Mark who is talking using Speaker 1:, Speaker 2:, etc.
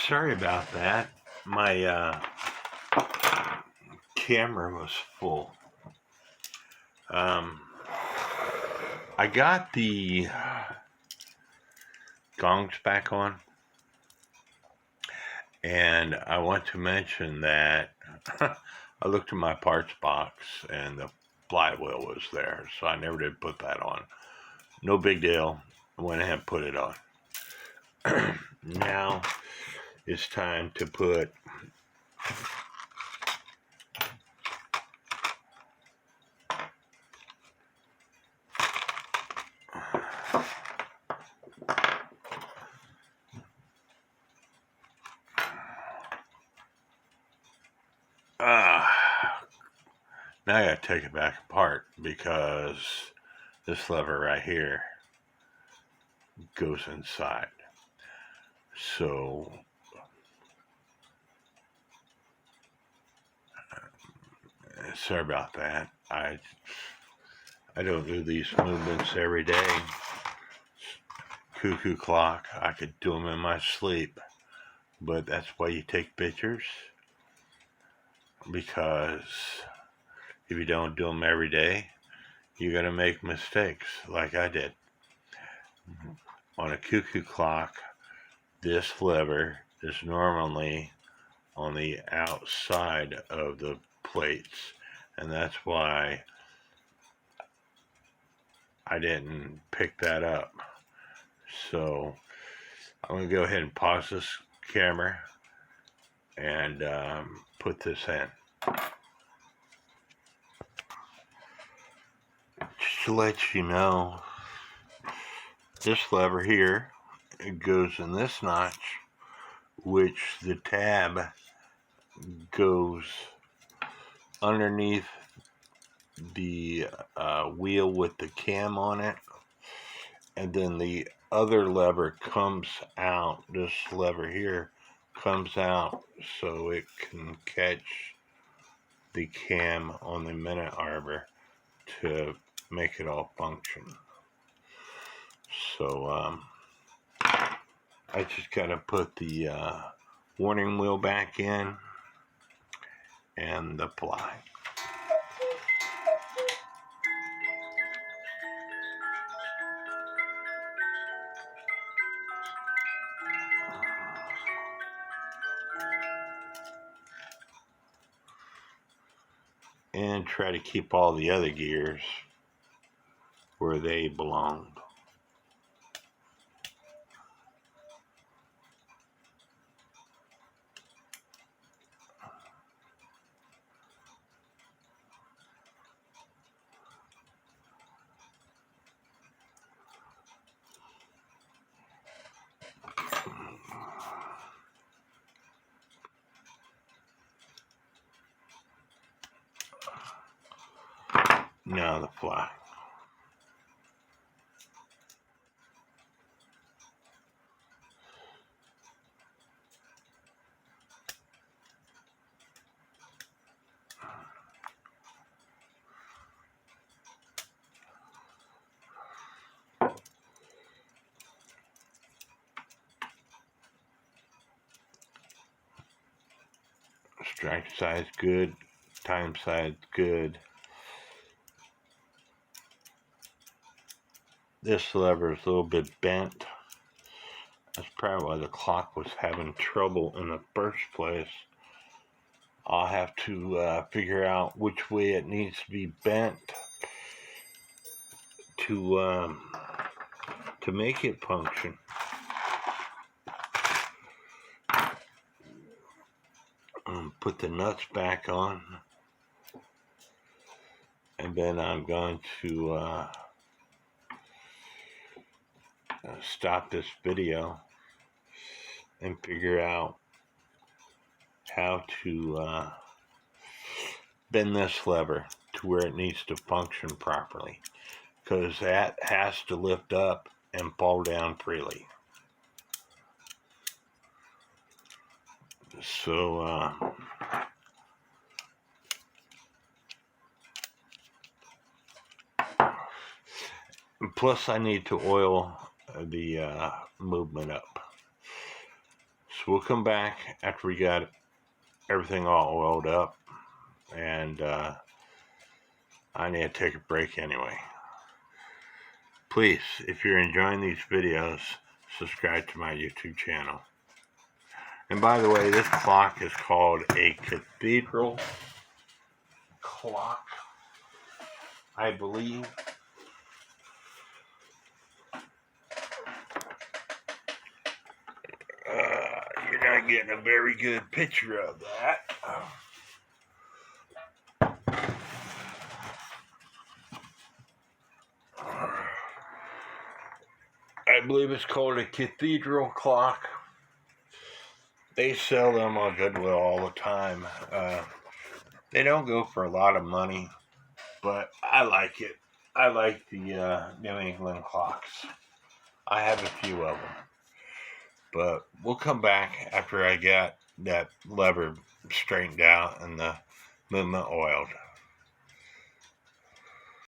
Speaker 1: Sorry about that. My camera was full. I got the gongs back on, and I want to mention that I looked in my parts box and the flywheel was there, so I never did put that on. No big deal. I went ahead and put it on. Now it's time to put now I gotta take it back apart because this lever right here goes inside. So sorry about that. I don't do these movements every day. Cuckoo clock. I could do them in my sleep, but that's why you take pictures, because if you don't do them every day, you're going to make mistakes like I did. On a cuckoo clock, this lever is normally on the outside of the plates, and that's why I didn't pick that up. So I'm going to go ahead and pause this camera and put this in. Just to let you know, this lever here, it goes in this notch, which the tab goes underneath the wheel with the cam on it, and then the other lever comes out. This lever here comes out so it can catch the cam on the minute arbor to make it all function. So I just gotta put the warning wheel back in and the ply. And try to keep all the other gears where they belong. Now the fly. Strike size good, time size good. This lever is a little bit bent. That's probably why the clock was having trouble in the first place. I'll have to figure out which way it needs to be bent to make it function. Put the nuts back on, and then I'm going to stop this video and figure out how to bend this lever to where it needs to function properly, because that has to lift up and fall down freely. So plus I need to oil the movement up. So we'll come back after we got everything all oiled up, and I need to take a break anyway. Please, if you're enjoying these videos, subscribe to my YouTube channel. And by the way, this clock is called a cathedral clock, I believe. You're not getting a very good picture of that. I believe it's called a cathedral clock. They sell them on Goodwill all the time. They don't go for a lot of money, but I like it. I like the New England clocks. I have a few of them. But we'll come back after I got that lever straightened out and the movement oiled.